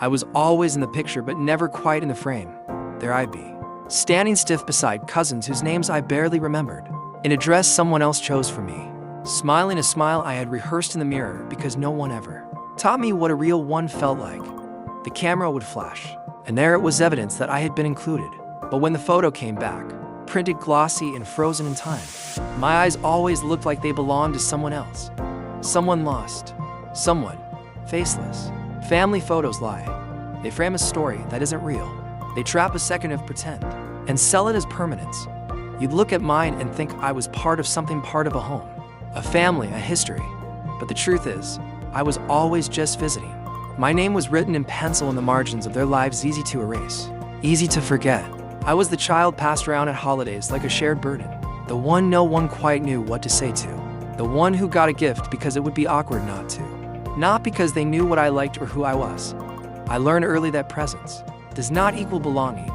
I was always in the picture but never quite in the frame. There I'd be, standing stiff beside cousins whose names I barely remembered, in a dress someone else chose for me, smiling a smile I had rehearsed in the mirror because no one ever taught me what a real one felt like. The camera would flash, and there it was, evidence that I had been included. But when the photo came back, printed glossy and frozen in time, my eyes always looked like they belonged to someone else. Someone lost. Someone faceless. Family photos lie. They frame a story that isn't real. They trap a second of pretend and sell it as permanence. You'd look at mine and think I was part of something, part of a home, a family, a history. But the truth is, I was always just visiting. My name was written in pencil in the margins of their lives, easy to erase, easy to forget. I was the child passed around at holidays like a shared burden, the one no one quite knew what to say to, the one who got a gift because it would be awkward not to, not because they knew what I liked or who I was. I learned early that presence does not equal belonging,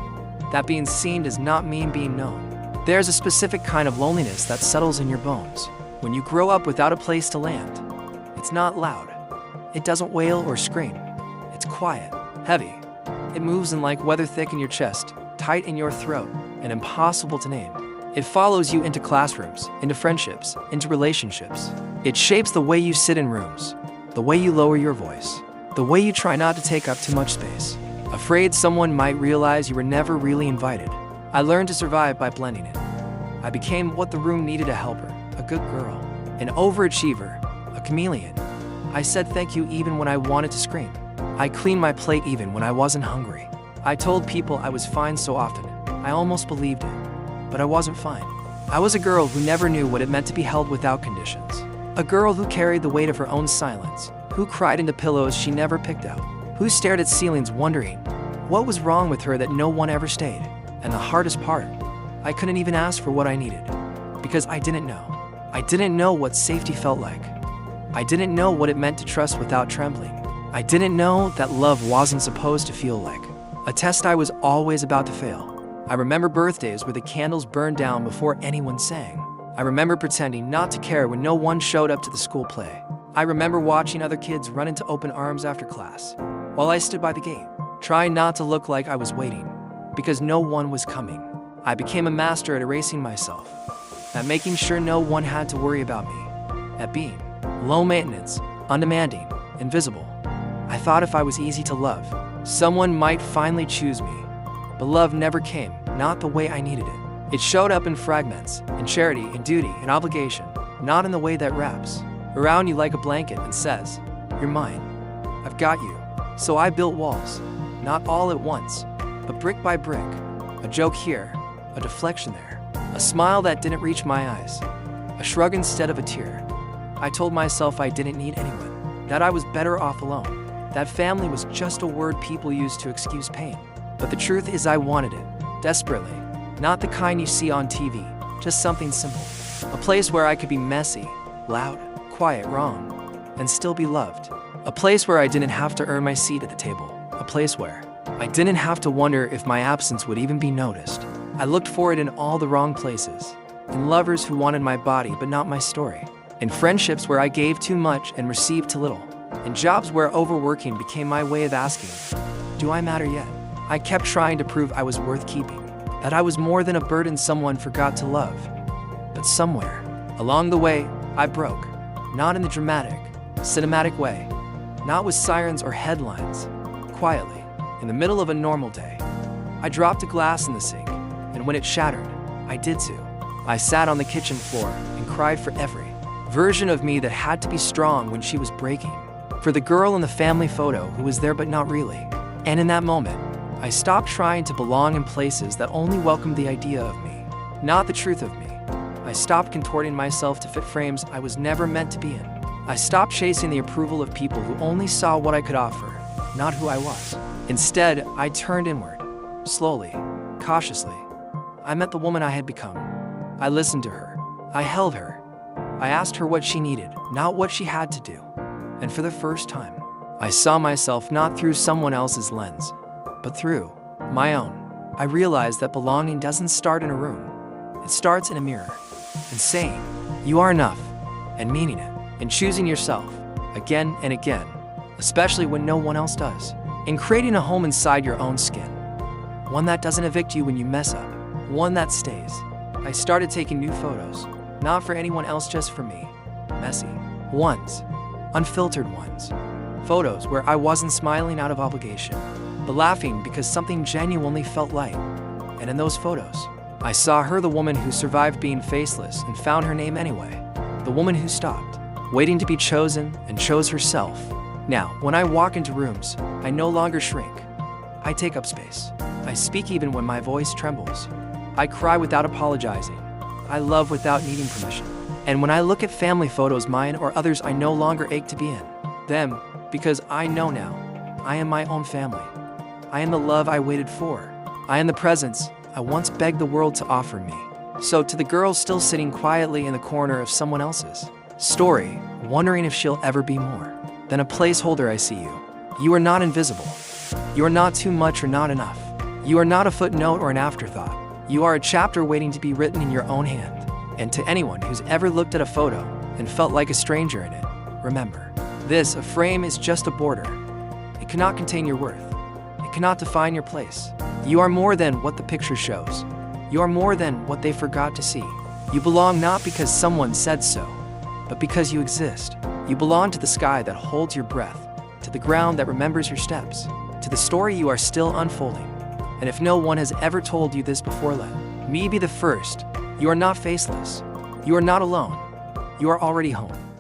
that being seen does not mean being known. There's a specific kind of loneliness that settles in your bones when you grow up without a place to land. It's not loud. It doesn't wail or scream. It's quiet, heavy. It moves in like weather, thick in your chest, tight in your throat, and impossible to name. It follows you into classrooms, into friendships, into relationships. It shapes the way you sit in rooms, the way you lower your voice, the way you try not to take up too much space, afraid someone might realize you were never really invited. I learned to survive by blending it. I became what the room needed, a helper, a good girl, an overachiever, a chameleon. I said thank you even when I wanted to scream. I cleaned my plate even when I wasn't hungry. I told people I was fine so often, I almost believed it. But I wasn't fine. I was a girl who never knew what it meant to be held without conditions. A girl who carried the weight of her own silence, who cried into pillows she never picked out, who stared at ceilings wondering what was wrong with her that no one ever stayed. And the hardest part, I couldn't even ask for what I needed, because I didn't know. I didn't know what safety felt like. I didn't know what it meant to trust without trembling. I didn't know that love wasn't supposed to feel like a test I was always about to fail. I remember birthdays where the candles burned down before anyone sang. I remember pretending not to care when no one showed up to the school play. I remember watching other kids run into open arms after class, while I stood by the gate, trying not to look like I was waiting, because no one was coming. I became a master at erasing myself, at making sure no one had to worry about me, at being low maintenance, undemanding, invisible. I thought if I was easy to love, someone might finally choose me. But love never came, not the way I needed it. It showed up in fragments, in charity, in duty, in obligation, not in the way that wraps around you like a blanket and says, "You're mine. I've got you." So I built walls, not all at once, but brick by brick. A joke here, a deflection there, a smile that didn't reach my eyes, a shrug instead of a tear. I told myself I didn't need anyone, that I was better off alone, that family was just a word people used to excuse pain. But the truth is I wanted it, desperately. Not the kind you see on TV, just something simple. A place where I could be messy, loud, quiet, wrong, and still be loved. A place where I didn't have to earn my seat at the table. A place where I didn't have to wonder if my absence would even be noticed. I looked for it in all the wrong places. In lovers who wanted my body but not my story. In friendships where I gave too much and received too little. In jobs where overworking became my way of asking, do I matter yet? I kept trying to prove I was worth keeping, that I was more than a burden someone forgot to love. But somewhere along the way, I broke. Not in the dramatic, cinematic way. Not with sirens or headlines. Quietly, in the middle of a normal day. I dropped a glass in the sink, and when it shattered, I did too. I sat on the kitchen floor and cried for every version of me that had to be strong when she was breaking. For the girl in the family photo who was there but not really. And in that moment, I stopped trying to belong in places that only welcomed the idea of me, not the truth of me. I stopped contorting myself to fit frames I was never meant to be in. I stopped chasing the approval of people who only saw what I could offer, not who I was. Instead, I turned inward, slowly, cautiously. I met the woman I had become. I listened to her. I held her. I asked her what she needed, not what she had to do. And for the first time, I saw myself not through someone else's lens, but through my own. I realized that belonging doesn't start in a room. It starts in a mirror, and saying, "You are enough," and meaning it, and choosing yourself, again and again, especially when no one else does. in creating a home inside your own skin. One that doesn't evict you when you mess up. One that stays. I started taking new photos, not for anyone else, just for me. Messy ones, unfiltered ones. Photos where I wasn't smiling out of obligation, but laughing because something genuinely felt light. And in those photos, I saw her, the woman who survived being faceless and found her name anyway. The woman who stopped, waiting to be chosen, and chose herself. Now, when I walk into rooms, I no longer shrink. I take up space. I speak even when my voice trembles. I cry without apologizing. I love without needing permission. And when I look at family photos, mine or others, I no longer ache to be in them, because I know now, I am my own family. I am the love I waited for. I am the presence I once begged the world to offer me. So to the girl still sitting quietly in the corner of someone else's story, wondering if she'll ever be more than a placeholder, I see you. You are not invisible. You are not too much or not enough. You are not a footnote or an afterthought. You are a chapter waiting to be written in your own hand. And to anyone who's ever looked at a photo and felt like a stranger in it, remember, a frame is just a border. It cannot contain your worth. It cannot define your place. You are more than what the picture shows. You are more than what they forgot to see. You belong not because someone said so, but because you exist. You belong to the sky that holds your breath, to the ground that remembers your steps, to the story you are still unfolding. And if no one has ever told you this before, let me be the first. You are not faceless. You are not alone. You are already home.